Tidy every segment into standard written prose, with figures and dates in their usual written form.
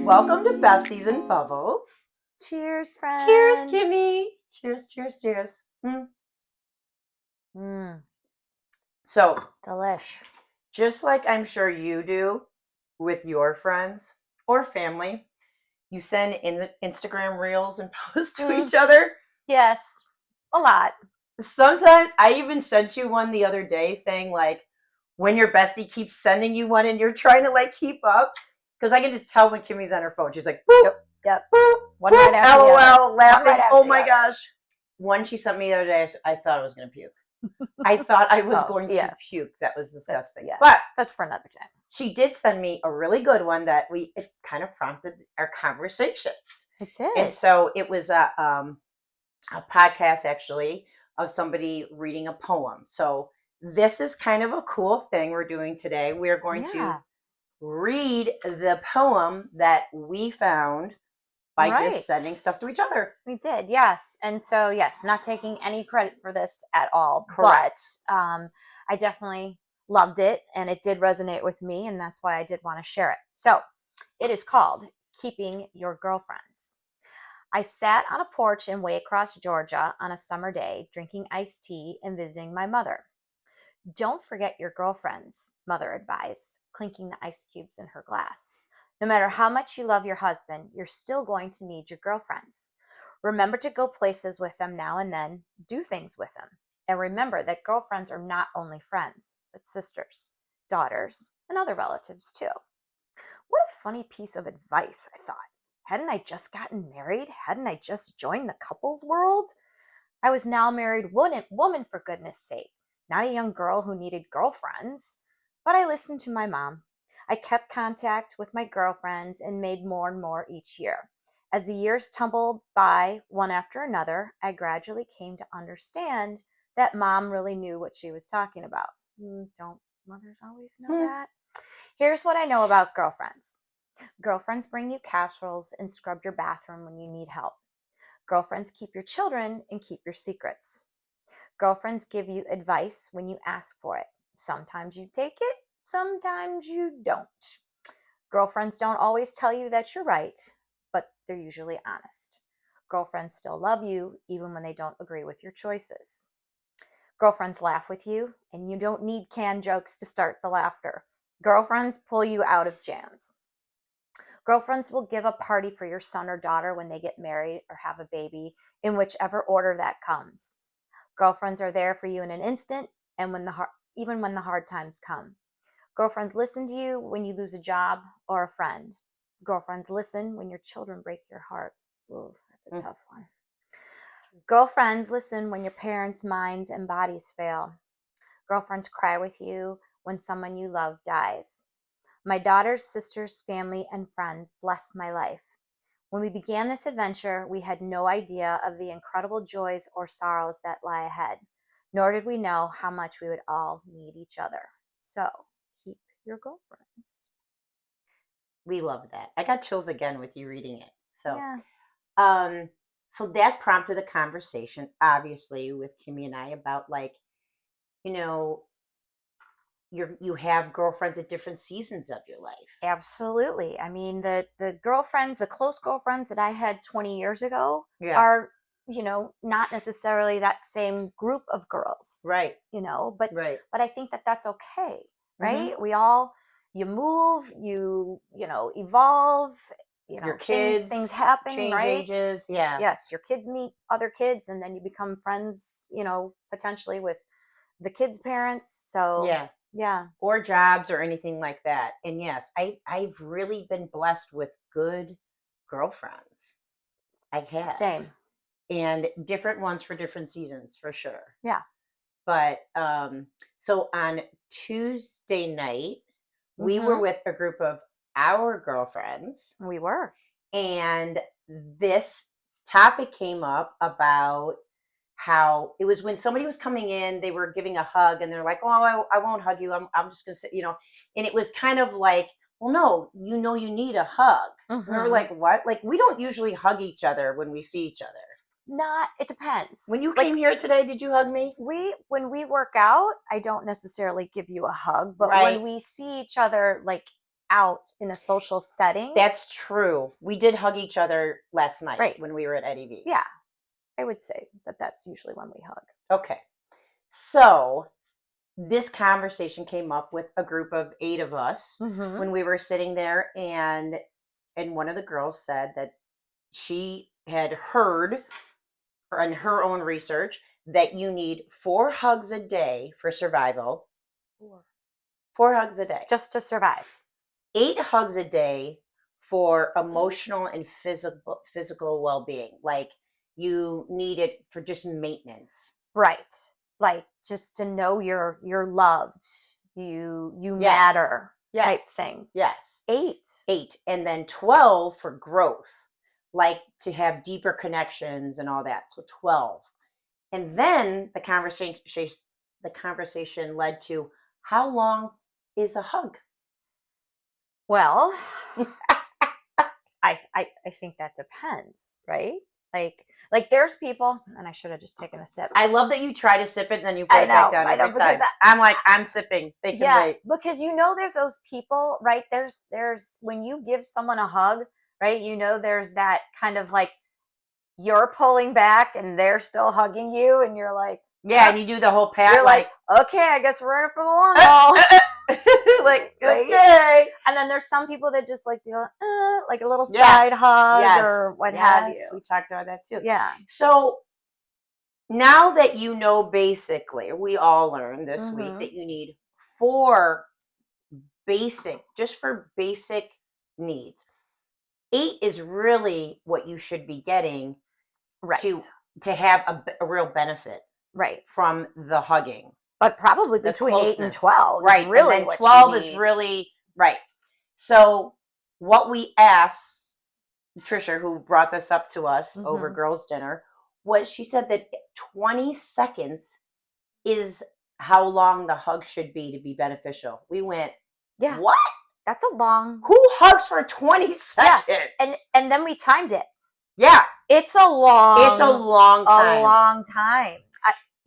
Welcome to Besties and Bubbles. Cheers, friend. Cheers, Kimmy. Cheers, cheers, cheers. So, Delish. just like I'm sure you do with your friends or family, you send in the Instagram reels and post to each other. Yes, a lot. Sometimes I even sent you one the other day saying like when your bestie keeps sending you one and you're trying to like keep up. Because I can just tell when Kimmy's on her phone. She's like, boop, Yep. boop, One boop, right after the other. LOL, laughing. One right after Oh the my other. gosh. One she sent me the other day, I thought I was going to puke. I thought I was going to puke. That was disgusting. But that's for another time. She did send me a really good one that it kind of prompted our conversations. It did. And so it was a podcast actually of somebody reading a poem. So this is kind of a cool thing we're doing today. We're going to read the poem that we found by just sending stuff to each other. We did, yes. And so, yes, not taking any credit for this at all. Correct. But I definitely loved it, and it did resonate with me, and that's why I did want to share it. So it is called Keeping Your Girlfriends. I sat on a porch in Waycross, Georgia on a summer day, drinking iced tea and visiting my mother. Don't forget your girlfriends, Mother advised, clinking the ice cubes in her glass. No matter how much you love your husband, you're still going to need your girlfriends. Remember to go places with them now and then, do things with them. And remember that girlfriends are not only friends, but sisters, daughters, and other relatives too. What a funny piece of advice, I thought. Hadn't I just gotten married? Hadn't I just joined the couples world? I was now a married woman, for goodness sake. Not a young girl who needed girlfriends. But I listened to my mom. I kept contact with my girlfriends and made more and more each year. As the years tumbled by one after another, I gradually came to understand that mom really knew what she was talking about. Don't mothers always know that? Here's what I know about girlfriends. Girlfriends bring you casseroles and scrub your bathroom when you need help. Girlfriends keep your children and keep your secrets. Girlfriends give you advice when you ask for it. Sometimes you take it, sometimes you don't. Girlfriends don't always tell you that you're right, but they're usually honest. Girlfriends still love you even when they don't agree with your choices. Girlfriends laugh with you, and you don't need canned jokes to start the laughter. Girlfriends pull you out of jams. Girlfriends will give a party for your son or daughter when they get married or have a baby, in whichever order that comes. Girlfriends are there for you in an instant, and even when the hard times come. Girlfriends listen to you when you lose a job or a friend. Girlfriends listen when your children break your heart. Ooh, that's a tough one. Girlfriends listen when your parents' minds and bodies fail. Girlfriends cry with you when someone you love dies. My daughter's sisters, family, and friends bless my life. When we began this adventure, we had no idea of the incredible joys or sorrows that lie ahead, nor did we know how much we would all need each other. So, keep your girlfriends. We love that. I got chills again with you reading it. So, yeah. So that prompted a conversation, obviously, with Kimmy and I about like, you have girlfriends at different seasons of your life. Absolutely. I mean, the girlfriends, the close girlfriends that I had 20 years ago are, not necessarily that same group of girls. Right. But I think that that's okay. Right. Mm-hmm. You move, you evolve, your kids, things happen, change right? ages. Yeah. Yes. Your kids meet other kids and then you become friends, potentially with the kids' parents. So yeah. Or jobs or anything like that. And yes, I've really been blessed with good girlfriends. I have. Same. And different ones for different seasons, for sure. Yeah. But so on Tuesday night, we were with a group of our girlfriends. We were. And this topic came up about how it was when somebody was coming in, they were giving a hug and they're like, oh, I won't hug you. I'm just going to sit, and it was kind of like, well, no, you need a hug. Mm-hmm. And we were like, what? Like, we don't usually hug each other when we see each other. It depends. When you came here today, did you hug me? When we work out, I don't necessarily give you a hug, but when we see each other, like out in a social setting. That's true. We did hug each other last night Right. when we were at Eddie V's. Yeah, I would say that that's usually when we hug. Okay. So this conversation came up with a group of 8 of us Mm-hmm. when we were sitting there, and one of the girls said that she had heard in her own research that you need 4 hugs a day for survival. 4 hugs a day. Just to survive. 8 hugs a day for emotional and physical well-being. Like you need it for just maintenance. Right. Like just to know you're loved, you Yes. matter type Yes. thing. Yes. 8. And then 12 for growth, like to have deeper connections and all that. So 12. And then the conversation led to, how long is a hug? Well, I think that depends, right? Like there's people, and I should have just taken a sip. I love that you try to sip it and then you put it back down every time. I'm like, I'm sipping. They can wait. Because there's those people, right? There's when you give someone a hug, right? There's that kind of like you're pulling back and they're still hugging you, and you're like, yeah, and you do the whole pat. You're like, okay, I guess we're in it for the long haul. Like, right? Okay. And then there's some people that just like do like a little side hug or what have you. We talked about that too. Yeah. So now that you know, basically, we all learned this week that you need 4 just for basic needs. 8 is really what you should be getting, right, to have a real benefit, right, from the hugging. But probably between 8 and 12, right? Really, and then 12 is really right. So what we asked Trisha, who brought this up to us over girls' dinner, was she said that 20 seconds is how long the hug should be beneficial. We went, yeah, what? That's a long. Who hugs for 20 seconds? Yeah. And then we timed it. Yeah. It's a long time. A long time.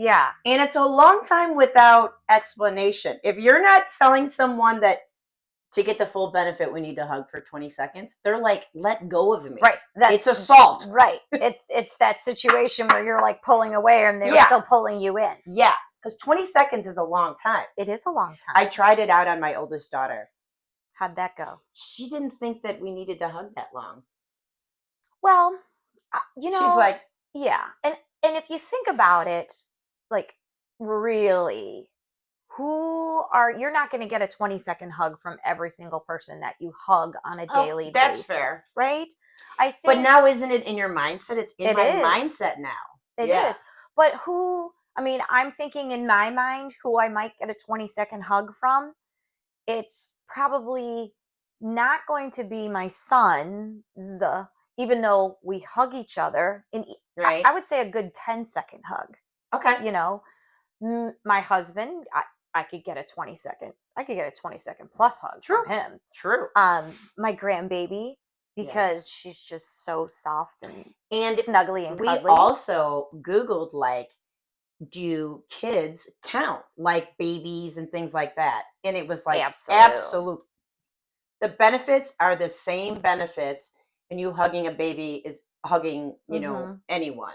Yeah. And it's a long time without explanation. If you're not telling someone that to get the full benefit, we need to hug for 20 seconds, they're like, let go of me. Right. It's assault. Right. It's that situation where you're like pulling away and they're still pulling you in. Yeah. Because 20 seconds is a long time. It is a long time. I tried it out on my oldest daughter. How'd that go? She didn't think that we needed to hug that long. Well, she's like, yeah. And if you think about it, like really, you're not going to get a 20-second hug from every single person that you hug on a daily basis. That's fair. Right? I think. But now isn't it in your mindset? It's in my mindset now. It is. But I'm thinking in my mind who I might get a 20-second hug from. It's probably not going to be my sons, even though we hug each other. Right. I would say a good 10-second hug. Okay. My husband, I could get a 20-second. I could get a 20-second plus hug from him. True. My grandbaby, because she's just so soft and snuggly and cuddly. We also Googled, like, do kids count, like babies and things like that? And it was like, absolutely. The benefits are the same benefits, and you hugging a baby is hugging, anyone.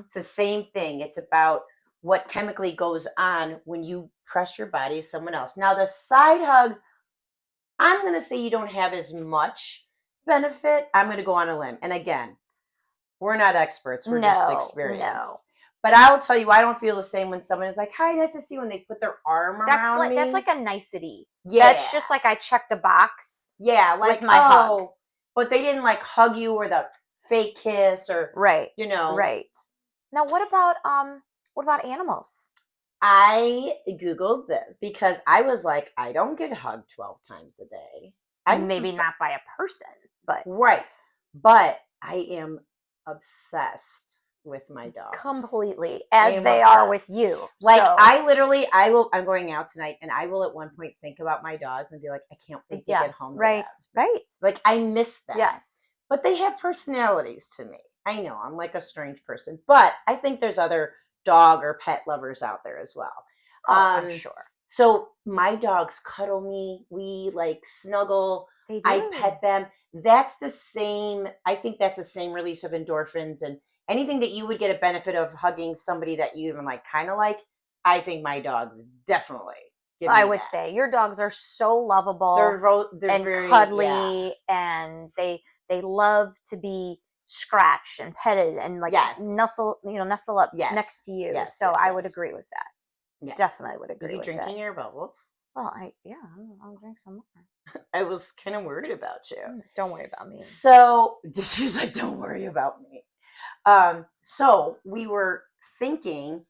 It's the same thing. It's about what chemically goes on when you press your body to someone else. Now, the side hug, I'm going to say you don't have as much benefit. I'm going to go on a limb. And again, we're not experts. We're just experienced. No. But I will tell you, I don't feel the same when someone is like, hi, nice to see you, when they put their arm around me. That's like a nicety. Yeah. That's just like I checked a box. Yeah, like with my hug. But they didn't like hug you or the fake kiss or Right. Now what about animals? I Googled this because I was like, I don't get hugged 12 times a day. Maybe not by a person, but right. But I am obsessed with my dogs. Completely. As they are with you. Like, so. I'm going out tonight and I will at one point think about my dogs and be like, I can't wait to get home to them. Right. Like, I miss them. Yes. But they have personalities to me. I know, I'm like a strange person. But I think there's other dog or pet lovers out there as well. Oh, I'm sure. So my dogs cuddle me. We like snuggle. They I do. pet them. That's the same. I think that's the same release of endorphins and anything that you would get a benefit of hugging somebody that you even like, kind of like. I think my dogs definitely give I me would that. say your dogs are so lovable They're and very, yeah. cuddly, and they love to be scratched and petted and like Yes. nestle up Yes. next to you. Yes. So Yes. I would Yes. agree with that. Yes. Definitely would Are agree you with it. drinking your bubbles? Well, I'll drink some more. I was kind of worried about you. Don't worry about me. So she's like, don't worry about me. So we were thinking,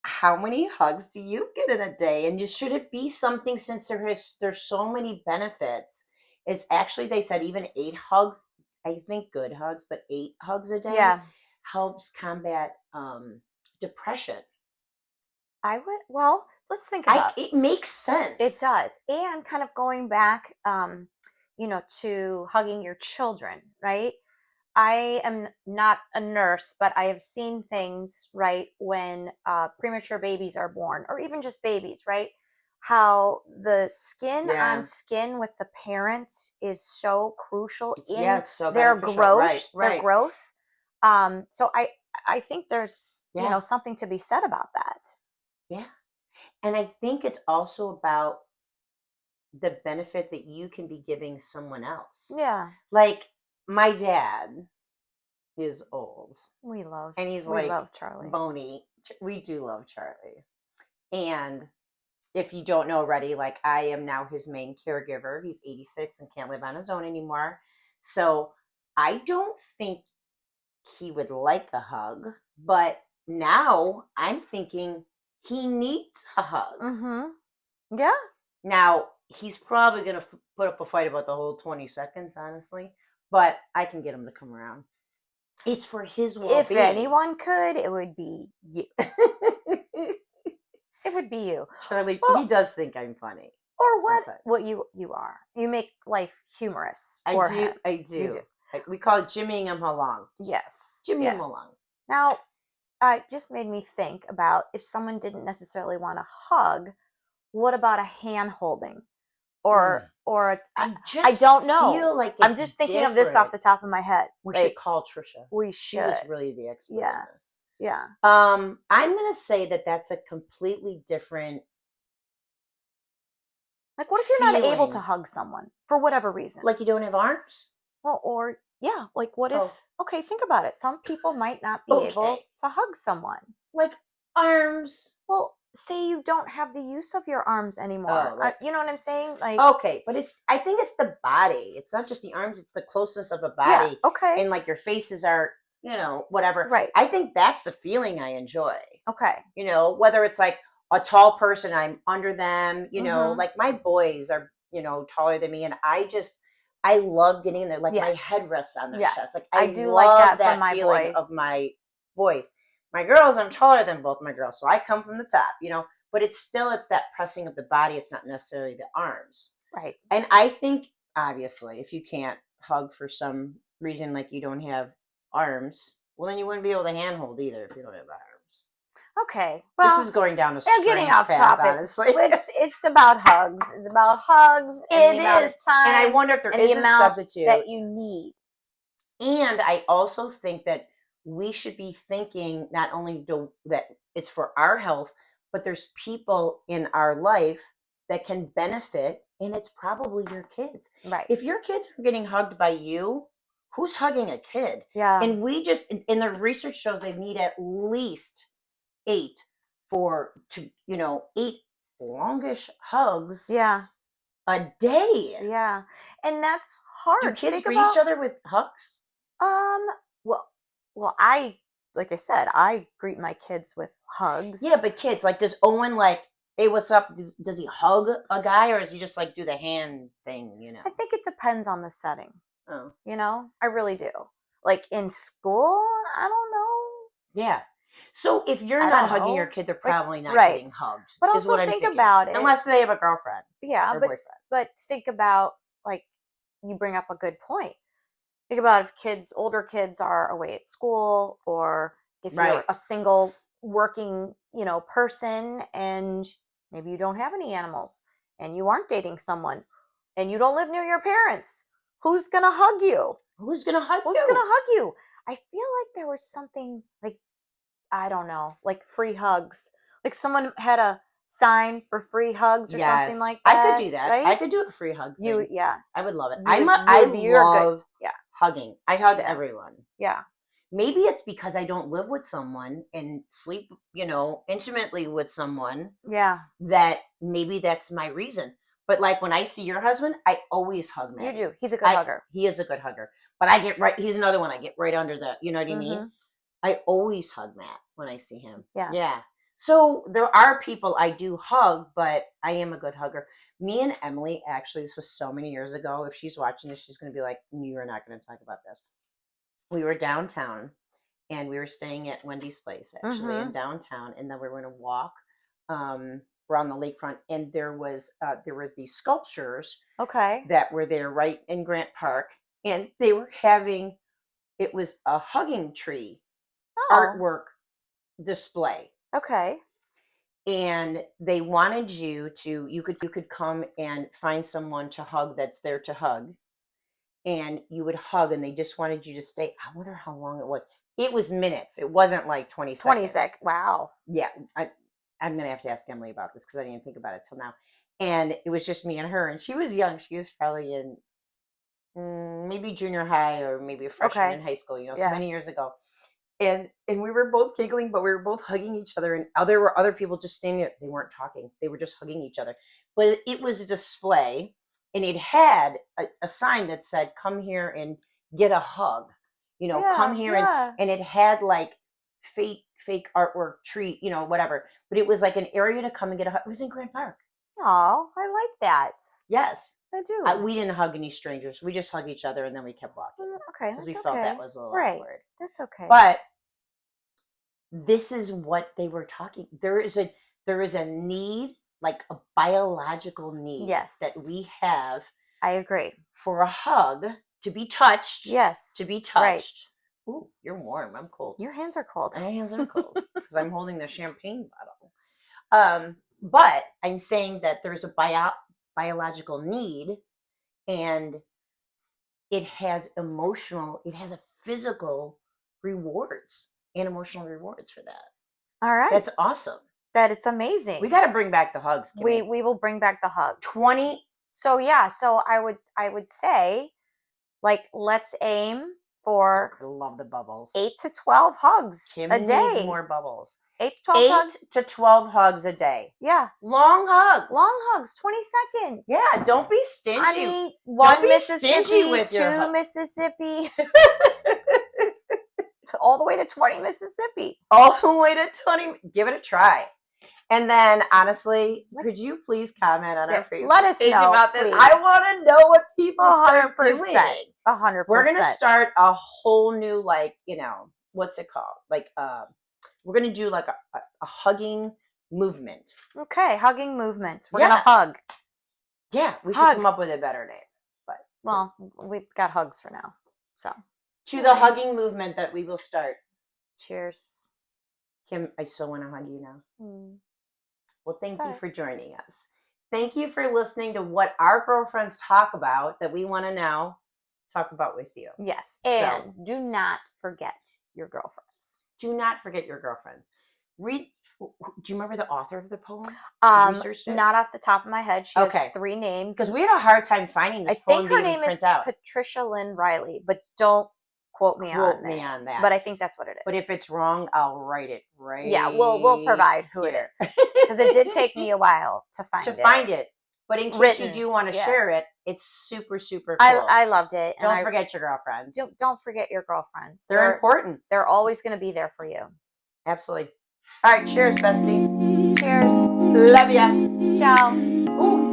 how many hugs do you get in a day? And just should it be something, since there's so many benefits? It's actually, they said even 8 hugs, I think good hugs, but 8 hugs a day Yeah, helps combat depression. I would. Well, let's think about It makes it. sense. Does, and kind of going back, to hugging your children, right? I am not a nurse, but I have seen things, right, when premature babies are born, or even just babies, right? How the skin on Yeah. skin with the parent is so crucial in Yes, so their beneficial. Right, growth, their right. growth. So I think there's Yeah. something to be said about that. Yeah. And I think it's also about the benefit that you can be giving someone else. Yeah, Like my dad is old and he's we like love Charlie. bony. We do love Charlie. And if you don't know already, like I am now his main caregiver. He's 86 and can't live on his own anymore. So I don't think he would like a hug, but now I'm thinking he needs a hug. Mm-hmm. Yeah. Now, he's probably going to put up a fight about the whole 20 seconds, honestly, but I can get him to come around. It's for his well If being. anyone could, it would be you. It would be you. Charlie, Well, he does think I'm funny. or Sometimes. what you are. You make life humorous I for do. him. I You do. do. We call it jimmying him along. Yes. Jimmy Yeah. him along. Now, it just made me think about, if someone didn't necessarily want a hug, what about a hand holding? Or I I just don't know. feel like I'm it's just thinking of this off different. the top of my head. We Like, should call Trisha. we She was should. really the expert Yeah. on this. Yeah. I'm gonna say that that's a completely different. Like, what if you're not able to feeling. hug someone for whatever reason? Like you don't have arms? Well, or yeah, like what if, Oh, okay, think about it. Some people might not be able okay. to hug someone. Like arms. Well, say you don't have the use of your arms anymore. Oh, like You know what I'm saying? Like, okay, but I think it's the body. It's not just the arms, it's the closeness of a yeah, body. okay, And like your faces are, whatever. right, I think that's the feeling I enjoy. okay, Whether it's like a tall person, I'm under them, mm-hmm. like my boys are, taller than me. And I love getting in there. Like my Yes, head rests on their yes, chest. Like I I do like love that from that my feeling boys. of my boys. My girls, I'm taller than both my girls. So I come from the top, but it's that pressing of the body. It's not necessarily the arms. Right. And I think, obviously, if you can't hug for some reason, like you don't have arms, well, then you wouldn't be able to handhold either if you don't have arms. Okay. Well, this is going down a they're strange getting off path, topic. honestly. It's about hugs. It's about hugs. And the amount of time. And I wonder if there and is the a amount substitute that you need. And I also think that we should be thinking not only that it's for our health, but there's people in our life that can benefit, and it's probably your kids. Right. If your kids are getting hugged by you, who's hugging a kid? Yeah. And and the research shows they need at least 8 8 longish hugs. Yeah. A day. Yeah. And that's hard. Do kids greet each other with hugs? Well, like I said, I greet my kids with hugs. Yeah, but kids, like, does Owen hey, what's up? Does he hug a guy, or does he just do the hand thing? I think it depends on the setting. Oh, I really do. Like in school, I don't know. Yeah. So if you're not hugging your kid, they're probably not getting hugged. But also think about it. Unless they have a girlfriend. Yeah, or boyfriend. But think about, like, you bring up a good point. Think about if older kids are away at school, or if you're a single working, person, and maybe you don't have any animals and you aren't dating someone and you don't live near your parents. Who's going to hug you? Who's going to hug Who's you? going to hug you? I feel like there was something like, I don't know, like free hugs. Like someone had a sign for free hugs or something like that. I could do that. Right? I could do a free hug thing. Yeah. I would love it. You I would be your good. love Yeah. hugging. I hug Yeah. everyone. Yeah. Maybe it's because I don't live with someone and sleep, intimately with someone. Yeah. That maybe that's my reason. But like when I see your husband, I always hug Matt. You do. He's a good hugger. He is a good hugger. But he's another one I get right under the, you know what I mean? I always hug Matt when I see him. Yeah. Yeah. So there are people I do hug, but I am a good hugger. Me and Emily, actually, this was so many years ago. If she's watching this, she's going to be like, you are not going to talk about this. We were downtown and we were staying at Wendy's place, actually, in downtown. And then we were going to walk around the lakefront. And there were these sculptures that were there right in Grant Park. And they were it was a hugging tree artwork display. Okay. And they wanted you could come and find someone to hug that's there to hug. And you would hug and they just wanted you to stay. I wonder how long it was. It was minutes. It wasn't like 20 seconds. 20 seconds. Wow. Yeah. I'm going to have to ask Emily about this because I didn't even think about it till now. And it was just me and her. And she was young. She was probably in maybe junior high or maybe a freshman in high school, so many years ago. And we were both giggling, but we were both hugging each other. And there were other people just standing there. They weren't talking. They were just hugging each other. But it was a display, and it had a sign that said, come here and get a hug. Come here. And it had like fake artwork, tree, whatever. But it was like an area to come and get a hug. It was in Grant Park. Oh, I like that. Yes. I do. We didn't hug any strangers. We just hugged each other and then we kept walking. Okay, because we felt that was a little awkward. That's okay. But this is what they were talking. There is a need, like a biological need, that we have. I agree. For a hug, to be touched. Yes. To be touched. Right. Ooh, you're warm. I'm cold. Your hands are cold. My hands are cold because I'm holding the champagne bottle. But I'm saying that there's a biological need, and it has a physical rewards and emotional rewards for that. All right. That's awesome. It's amazing. We got to bring back the hugs. We will bring back the hugs. 20. So I would say, like, let's aim for, I love the bubbles. 8 to 12 hugs Kim a day. Needs more bubbles. 8 to 12 hugs. 8 to 12 hugs a day. Yeah. Long hugs. Long hugs. 20 seconds. Yeah. Don't be stingy. I mean, one Mississippi, with two Mississippi. All the way to 20 Mississippi. All the way to 20. Give it a try. And then, honestly, could you please comment on our Facebook page about this? Please. I want to know what people start doing. 100%. We're going to start a whole new, what's it called? We're going to do like a hugging movement. Okay, hugging movement. We're going to hug. Yeah, we should come up with a better name. Well, we've got hugs for now. So, to the hugging movement that we will start. Cheers. Kim, I so want to hug you now. Well, thank you for joining us. Thank you for listening to what our girlfriends talk about that we want to now talk about with you. Yes. And do not forget your girlfriends. Do not forget your girlfriends. Read. Do you remember the author of the poem? Not off the top of my head. She has 3 names. Because we had a hard time finding this poem. I think her name is Patricia Lynn Riley, but don't quote me on that. But I think that's what it is. But if it's wrong, I'll write it right. Yeah, we'll provide who it is. Because it did take me a while to find it. But in case you do want to share it, it's super, super cool. I loved it. Don't forget your girlfriends. Don't forget your girlfriends. They're important. They're always going to be there for you. Absolutely. All right. Cheers, bestie. Cheers. Love ya. Ciao. Ooh.